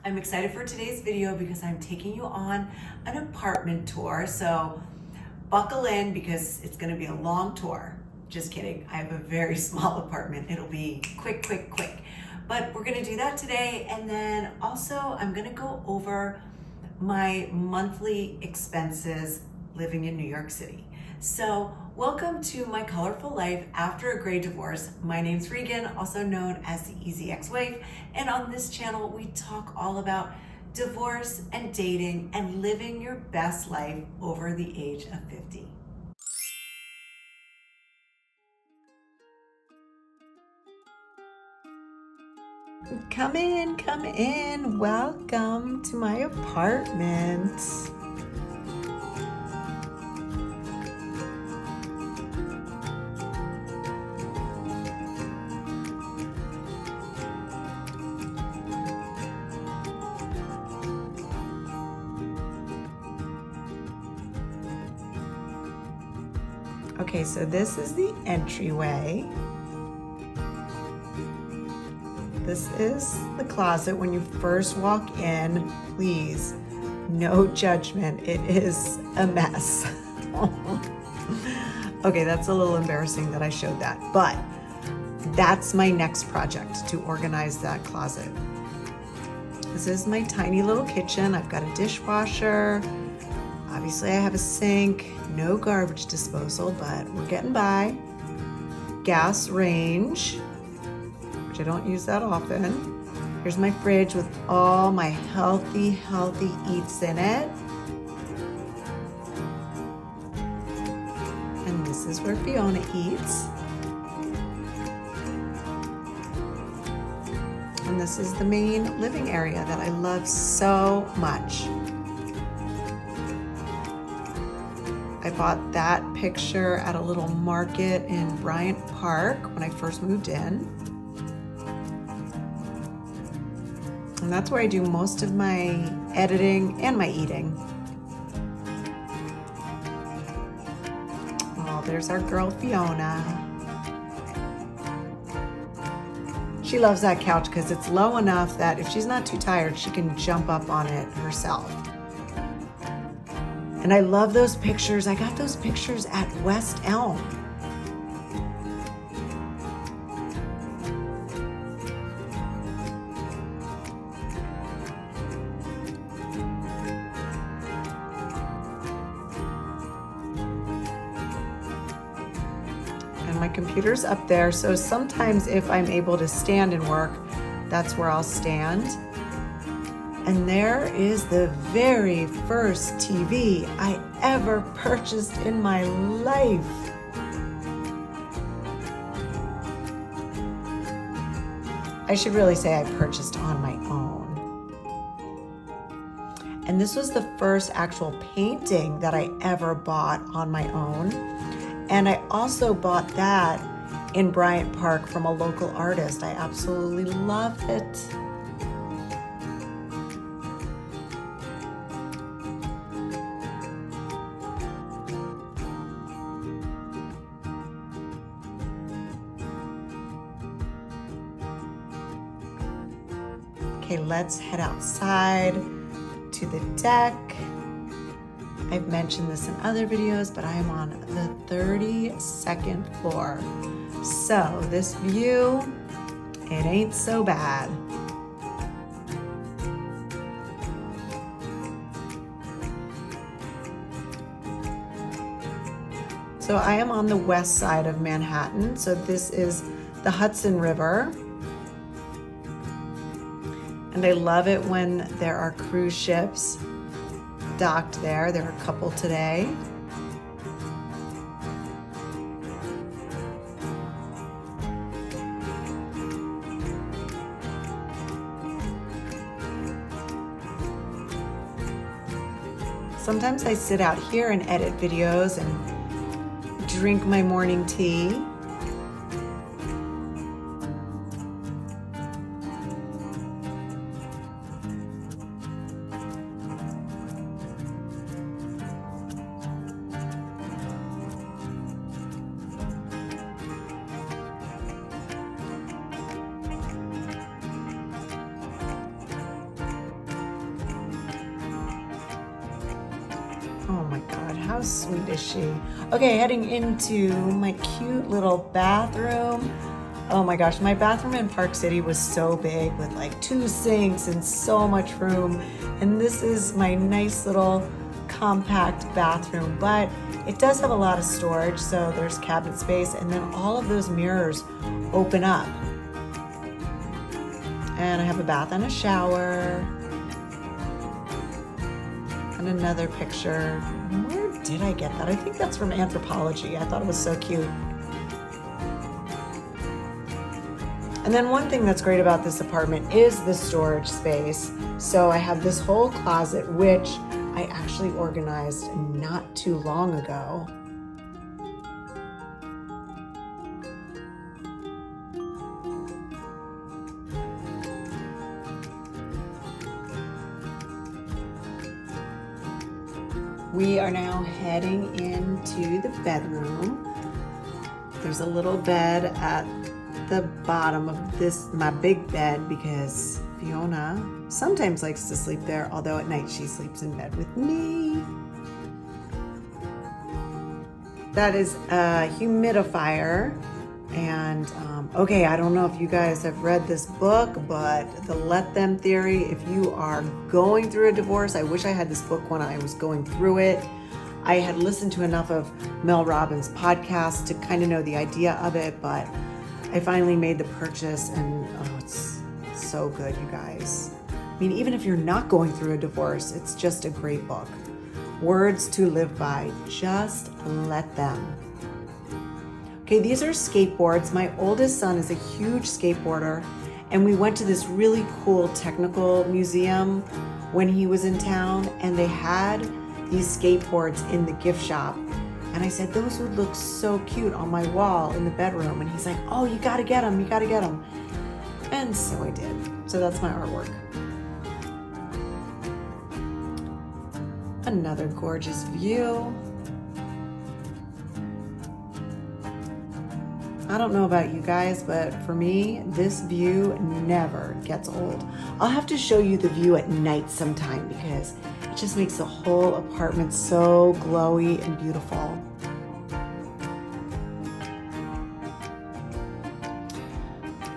I'm excited for today's video because I'm taking you on an apartment tour. So buckle in because it's gonna be a long tour. Just kidding, I have a very small apartment. It'll be quick. But we're gonna do that today. And then also I'm gonna go over my monthly expenses living in New York City. So welcome to my colorful life after a gray divorce. My name's Regan, also known as the Easy Ex-Wife. And on this channel, we talk all about divorce and dating and living your best life over the age of 50. Come in. Welcome to my apartment. Okay, so this is the entryway. This is the closet when you first walk in. Please, no judgment. It is a mess. Okay, that's a little embarrassing that I showed that, but that's my next project, to organize that closet. This is my tiny little kitchen. I've got a dishwasher. Obviously, I have a sink, no garbage disposal, but we're getting by. Gas range, which I don't use that often. Here's my fridge with all my healthy eats in it. And this is where Fiona eats. And this is the main living area that I love so much. I bought that picture at a little market in Bryant Park when I first moved in. And that's where I do most of my editing and my eating. Oh, there's our girl Fiona. She loves that couch because it's low enough that if she's not too tired, she can jump up on it herself. And I love those pictures. I got those pictures at West Elm. And my computer's up there, so sometimes if I'm able to stand and work, that's where I'll stand. And there is the very first TV I ever purchased in my life. I should really say I purchased on my own. And this was the first actual painting that I ever bought on my own. And I also bought that in Bryant Park from a local artist. I absolutely love it. Okay, let's head outside to the deck. I've mentioned this in other videos, but I am on the 32nd floor. So this view, it ain't so bad. So I am on the west side of Manhattan. So this is the Hudson River. And I love it when there are cruise ships docked there. There are a couple today. Sometimes I sit out here and edit videos and drink my morning tea. Oh my God, how sweet is she? Okay, heading into my cute little bathroom. Oh my gosh, my bathroom in Park City was so big with like 2 sinks and so much room. And this is my nice little compact bathroom, but it does have a lot of storage. So there's cabinet space, and then all of those mirrors open up. And I have a bath and a shower. And another picture. Where did I get that? I think that's from Anthropology. I thought it was so cute. And then one thing that's great about this apartment is the storage space. So I have this whole closet, which I actually organized not too long ago. We are now heading into the bedroom. There's a little bed at the bottom of this, my big bed, because Fiona sometimes likes to sleep there, although at night she sleeps in bed with me. That is a humidifier. And okay, I don't know if you guys have read this book, but the Let Them Theory, if you are going through a divorce, I wish I had this book when I was going through it. I had listened to enough of Mel Robbins' podcast to kind of know the idea of it, but I finally made the purchase, and oh, it's so good, you guys. I mean, even if you're not going through a divorce, it's just a great book. Words to live by, just let them. Okay, these are skateboards. My oldest son is a huge skateboarder, and we went to this really cool technical museum when he was in town, and they had these skateboards in the gift shop. And I said, those would look so cute on my wall in the bedroom. And he's like, oh, you gotta get them, you gotta get them. And so I did. So that's my artwork. Another gorgeous view. I don't know about you guys, but for me, this view never gets old. I'll have to show you the view at night sometime because it just makes the whole apartment so glowy and beautiful.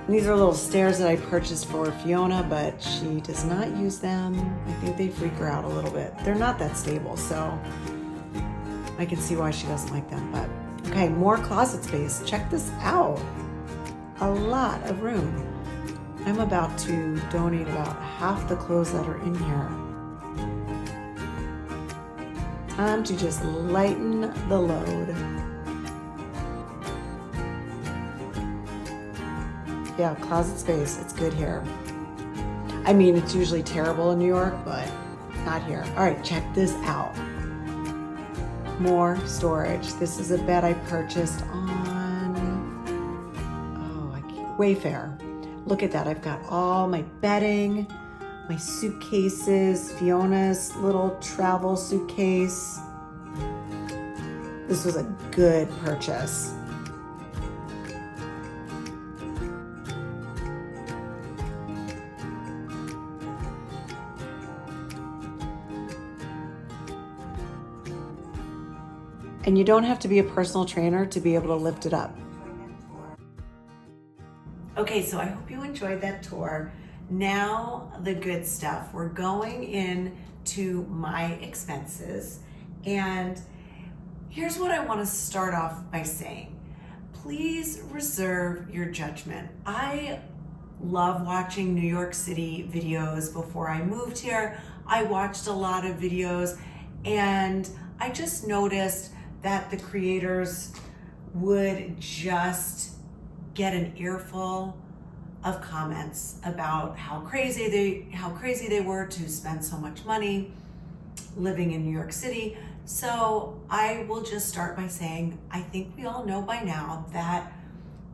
And these are little stairs that I purchased for Fiona, but she does not use them. I think they freak her out a little bit. They're not that stable, so I can see why she doesn't like them, but okay, more closet space. Check this out. A lot of room. I'm about to donate about half the clothes that are in here. Time to just lighten the load. Yeah, closet space, it's good here. I mean, it's usually terrible in New York, but not here. All right, check this out. More storage. This is a bed I purchased on Wayfair. Look at that. I've got all my bedding, my suitcases, Fiona's little travel suitcase. This was a good purchase. And you don't have to be a personal trainer to be able to lift it up. Okay, so I hope you enjoyed that tour. Now the good stuff. We're going in to my expenses. And here's what I want to start off by saying. Please reserve your judgment. I love watching New York City videos. Before I moved here, I watched a lot of videos, and I just noticed that the creators would just get an earful of comments about how crazy they were to spend so much money living in New York City. So I will just start by saying, I think we all know by now that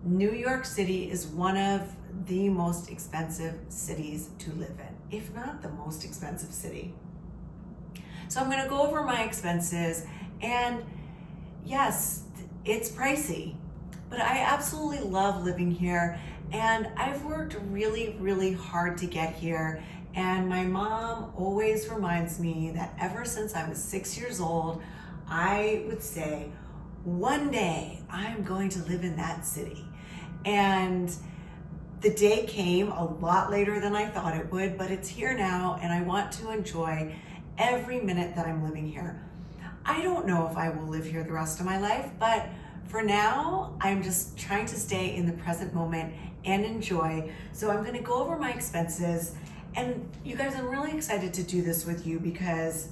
New York City is one of the most expensive cities to live in, if not the most expensive city. So I'm gonna go over my expenses, and yes, it's pricey, but I absolutely love living here, and I've worked really, really hard to get here, And my mom always reminds me that ever since I was 6 years old, I would say, one day I'm going to live in that city. And the day came a lot later than I thought it would, but it's here now, and I want to enjoy every minute that I'm living here. I don't know if I will live here the rest of my life, but for now, I'm just trying to stay in the present moment and enjoy. So I'm gonna go over my expenses. And you guys, I'm really excited to do this with you because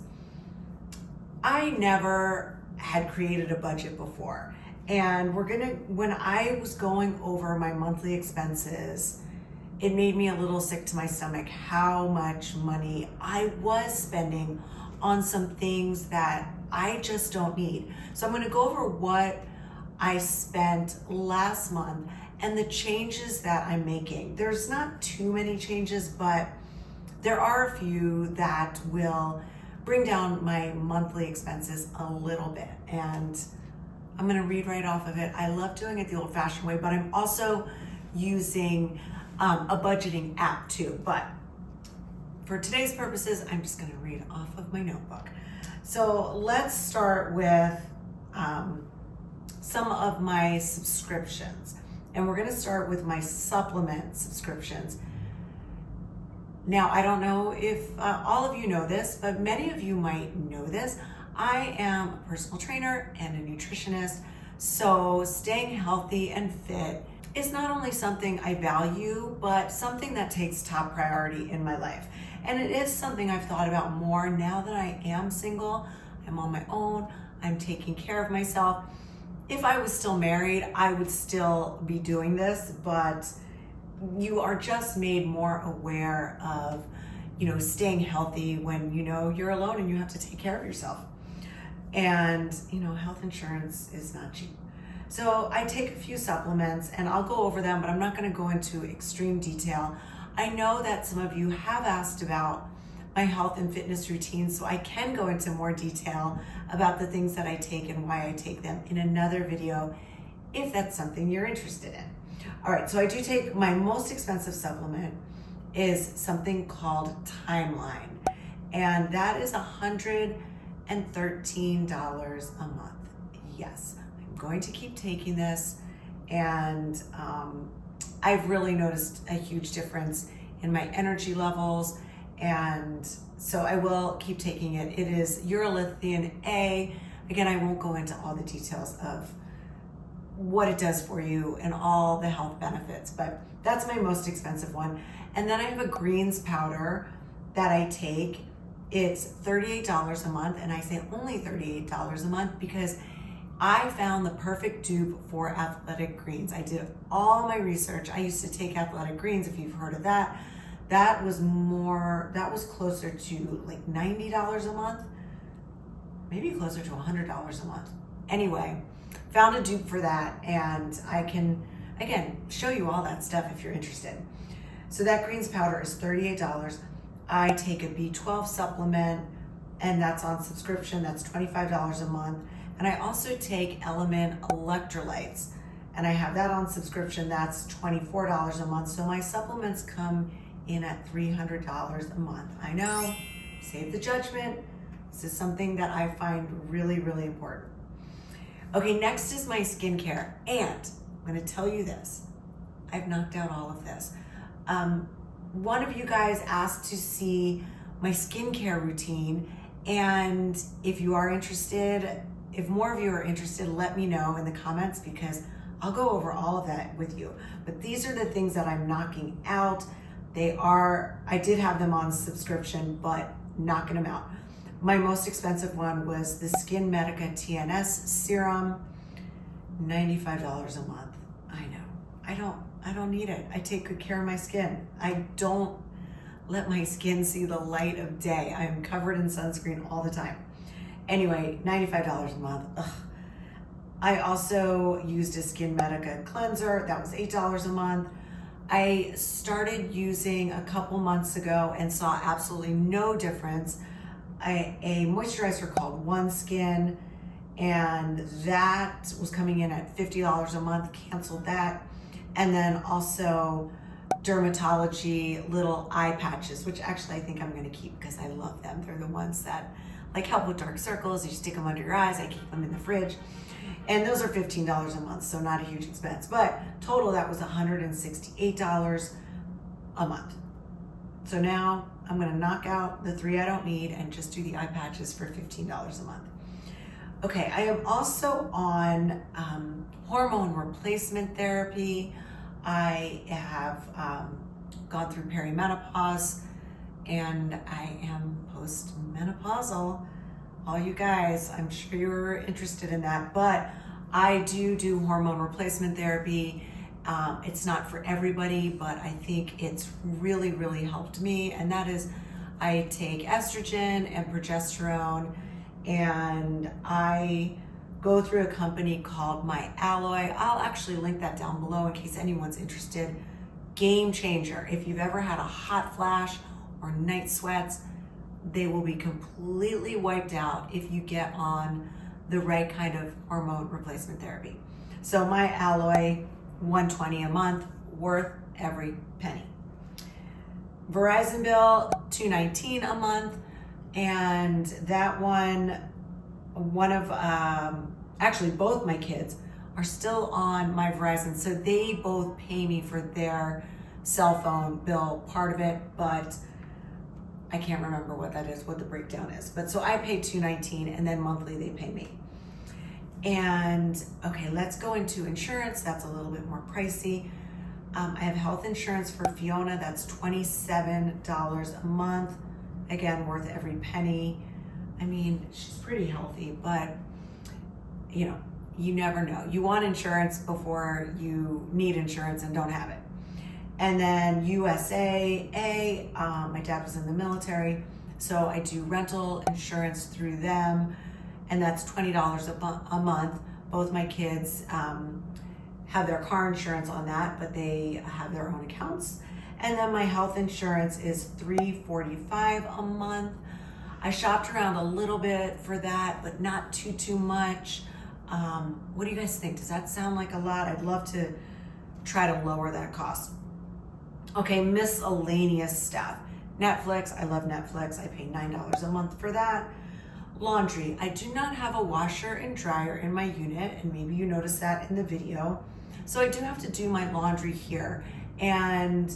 I never had created a budget before. And when I was going over my monthly expenses, it made me a little sick to my stomach how much money I was spending on some things that I just don't need. So I'm gonna go over what I spent last month and the changes that I'm making. There's not too many changes, but there are a few that will bring down my monthly expenses a little bit. And I'm gonna read right off of it. I love doing it the old fashioned way, but I'm also using a budgeting app too. But for today's purposes, I'm just gonna read off of my notebook. So let's start with some of my subscriptions. And we're gonna start with my supplement subscriptions. Now, I don't know if all of you know this, but many of you might know this. I am a personal trainer and a nutritionist, so staying healthy and fit is not only something I value, but something that takes top priority in my life. And it is something I've thought about more now that I am single, I'm on my own, I'm taking care of myself. If I was still married, I would still be doing this, but you are just made more aware of, staying healthy when you're alone and you have to take care of yourself. And, health insurance is not cheap. So I take a few supplements and I'll go over them, but I'm not going to go into extreme detail. I know that some of you have asked about my health and fitness routine, so I can go into more detail about the things that I take and why I take them in another video, if that's something you're interested in. All right, so I do take, my most expensive supplement is something called Timeline, and that is $113 a month. Yes, I'm going to keep taking this, and I've really noticed a huge difference in my energy levels, and so I will keep taking it. It is urolithium A. Again, I won't go into all the details of what it does for you and all the health benefits, but that's my most expensive one. And then I have a greens powder that I take. It's $38 a month, and I say only $38 a month because I found the perfect dupe for athletic greens. I did all my research. I used to take athletic greens, if you've heard of that. That was closer to like $90 a month, maybe closer to $100 a month. Anyway, found a dupe for that, and I can, again, show you all that stuff if you're interested. So that greens powder is $38. I take a B12 supplement, and that's on subscription. That's $25 a month. And I also take Element electrolytes, and I have that on subscription. That's $24 a month. So my supplements come in at $300 a month. I know, save the judgment. This is something that I find really, really important. Okay, next is my skincare, and I'm gonna tell you this. I've knocked out all of this. One of you guys asked to see my skincare routine, and if you are interested, if more of you are interested, let me know in the comments because I'll go over all of that with you. But these are the things that I'm knocking out. I did have them on subscription, but knocking them out. My most expensive one was the Skin Medica TNS serum, $95 a month. I know, I don't need it. I take good care of my skin. I don't let my skin see the light of day. I'm covered in sunscreen all the time. Anyway, $95 a month. Ugh. I also used a Skin Medica cleanser. That was $8 a month. I started using a couple months ago and saw absolutely no difference. A moisturizer called One Skin, and that was coming in at $50 a month, canceled that. And then also dermatology little eye patches, which actually I think I'm gonna keep because I love them. They're the ones that like help with dark circles. You stick them under your eyes. I keep them in the fridge. And those are $15 a month, so not a huge expense. But total, that was $168 a month. So now I'm gonna knock out the 3 I don't need and just do the eye patches for $15 a month. Okay, I am also on hormone replacement therapy. I have gone through perimenopause and I am postmenopausal. All you guys, I'm sure you're interested in that, but I do hormone replacement therapy. It's not for everybody, but I think it's really, really helped me. And that is, I take estrogen and progesterone, and I go through a company called My Alloy. I'll actually link that down below in case anyone's interested. Game changer. If you've ever had a hot flash or night sweats, they will be completely wiped out if you get on the right kind of hormone replacement therapy. So My Alloy, $120 a month, worth every penny. Verizon bill, $219 a month, and that one of actually both my kids are still on my Verizon, so they both pay me for their cell phone bill, part of it, but I can't remember what that is, what the breakdown is. But so I pay $219 and then monthly they pay me. And okay, let's go into insurance. That's a little bit more pricey. I have health insurance for Fiona. That's $27 a month. Again, worth every penny. I mean, she's pretty healthy, but you know, you never know. You want insurance before you need insurance and don't have it. And then USAA, my dad was in the military, so I do rental insurance through them, and that's $20 a month. Both my kids have their car insurance on that, but they have their own accounts. And then my health insurance is $345 a month. I shopped around a little bit for that, but not too much. What do you guys think? Does that sound like a lot? I'd love to try to lower that cost. Okay, miscellaneous stuff. Netflix, I love Netflix. I pay $9 a month for that. Laundry, I do not have a washer and dryer in my unit, and maybe you noticed that in the video. So I do have to do my laundry here, and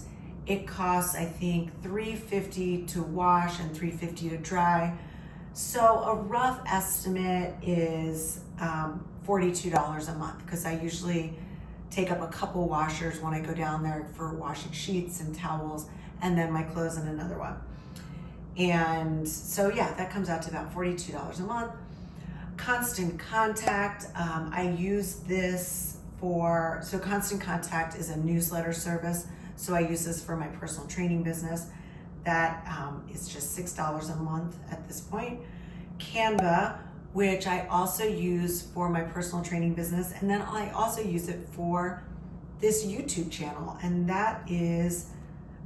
it costs, I think, $350 to wash and $350 to dry. So a rough estimate is $42 a month, because I usually take up a couple washers when I go down there for washing sheets and towels, and then my clothes in another one. And so yeah, that comes out to about $42 a month. Constant Contact, I use this for, so Constant Contact is a newsletter service, so I use this for my personal training business. That is just $6 a month at this point. Canva, which I also use for my personal training business, and then I also use it for this YouTube channel, and that is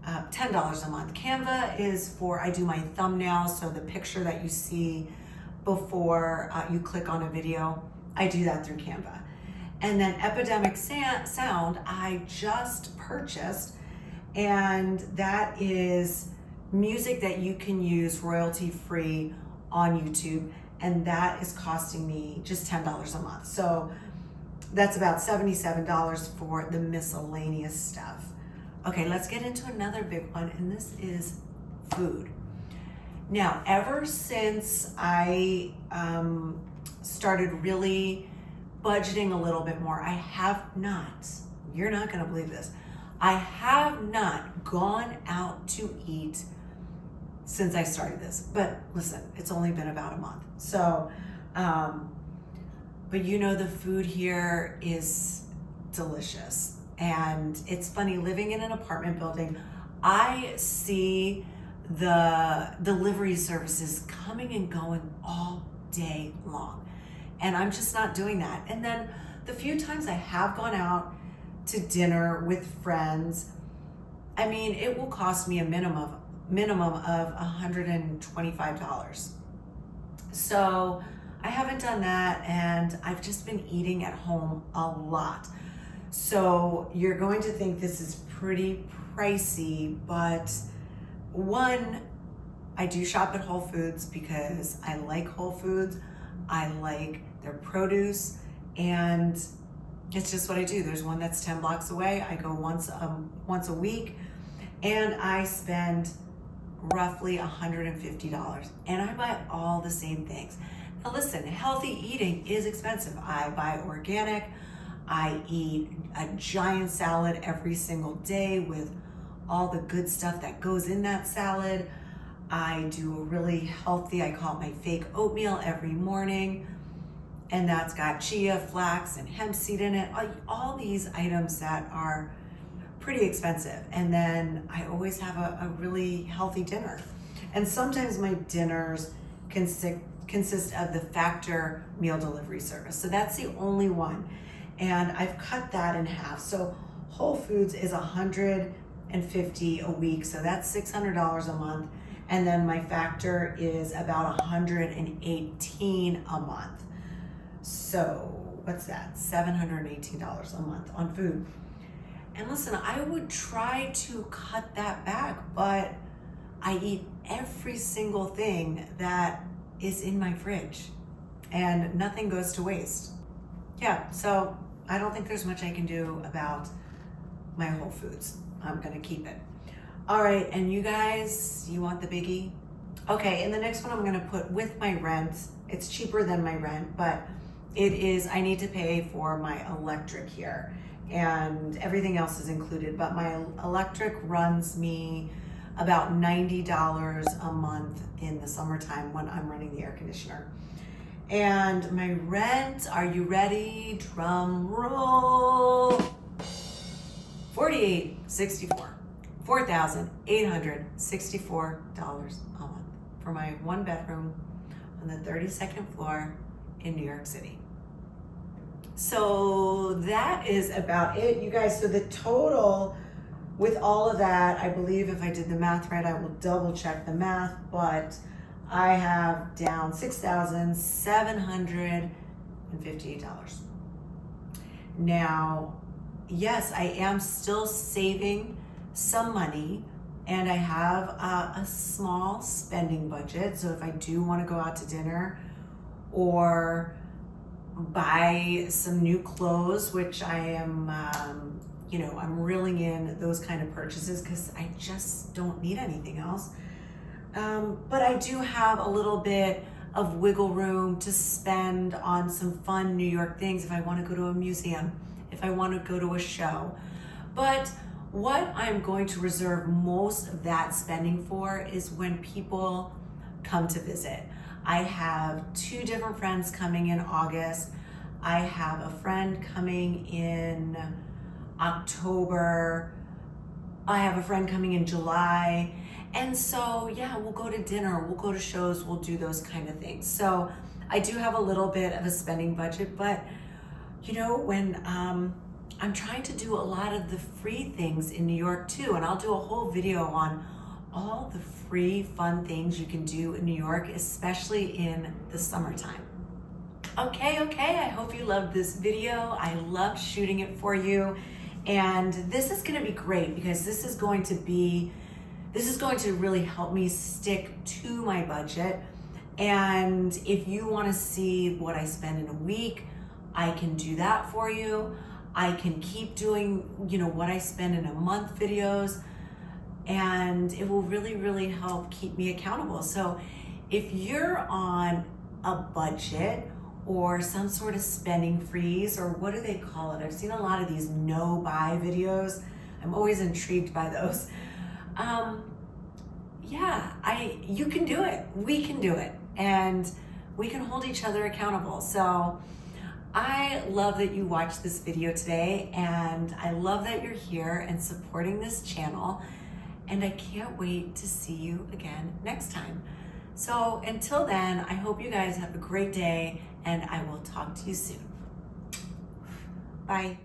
$10 a month. Canva is for, I do my thumbnails, so the picture that you see before you click on a video, I do that through Canva. And then Epidemic Sound, I just purchased, and that is music that you can use royalty-free on YouTube, and that is costing me just $10 a month. So that's about $77 for the miscellaneous stuff. Okay, let's get into another big one, and this is food. Now, ever since I started really budgeting a little bit more, I have not, you're not gonna believe this, I have not gone out to eat since I started this. But listen, it's only been about a month. So, but you know, the food here is delicious. And it's funny, living in an apartment building, I see the delivery services coming and going all day long. And I'm just not doing that. And then the few times I have gone out to dinner with friends, I mean, it will cost me a minimum of $125. So I haven't done that, and I've just been eating at home a lot. So you're going to think this is pretty pricey, but one, I do shop at Whole Foods because I like Whole Foods. I like their produce, and it's just what I do. There's one that's 10 blocks away. I go once a week, and I spend roughly $150, and I buy all the same things. Now listen, healthy eating is expensive. I buy organic. I eat a giant salad every single day with all the good stuff that goes in that salad. I do a really healthy, I call it my fake oatmeal every morning. And that's got chia, flax, and hemp seed in it. All these items that are pretty expensive. And then I always have a really healthy dinner. And sometimes my dinners consist of the Factor meal delivery service. So that's the only one. And I've cut that in half. So Whole Foods is $150 a week. So that's $600 a month. And then my Factor is about $118 a month. So what's that? $718 a month on food. And listen, I would try to cut that back, but I eat every single thing that is in my fridge and nothing goes to waste. Yeah, so I don't think there's much I can do about my Whole Foods. I'm gonna keep it. All right, and you guys, you want the biggie? Okay, and the next one I'm gonna put with my rent. It's cheaper than my rent, but it is, I need to pay for my electric here, and everything else is included, but my electric runs me about $90 a month in the summertime when I'm running the air conditioner. And my rent, are you ready? Drum roll. $4,864 a month for my one bedroom on the 32nd floor in New York City. So that is about it, you guys. So the total with all of that, I believe if I did the math right, I will double check the math, but I have down $6,758. Now, yes, I am still saving some money, and I have a small spending budget. So if I do want to go out to dinner or buy some new clothes, which I am, I'm reeling in those kind of purchases because I just don't need anything else. But I do have a little bit of wiggle room to spend on some fun New York things if I want to go to a museum, if I want to go to a show. But what I'm going to reserve most of that spending for is when people come to visit. I have 2 different friends coming in August. I have a friend coming in October. I have a friend coming in July. And so, yeah, we'll go to dinner, we'll go to shows, we'll do those kind of things. So I do have a little bit of a spending budget, but when I'm trying to do a lot of the free things in New York too, and I'll do a whole video on all the free fun things you can do in New York, especially in the summertime. Okay, I hope you loved this video. I love shooting it for you. And this is gonna be great because this is going to really help me stick to my budget. And if you wanna see what I spend in a week, I can do that for you. I can keep doing, what I spend in a month videos, and it will really, really help keep me accountable. So if you're on a budget or some sort of spending freeze, or what do they call it? I've seen a lot of these no buy videos. I'm always intrigued by those. You can do it. We can do it. And we can hold each other accountable. So I love that you watched this video today, and I love that you're here and supporting this channel. And I can't wait to see you again next time. So until then, I hope you guys have a great day, and I will talk to you soon. Bye.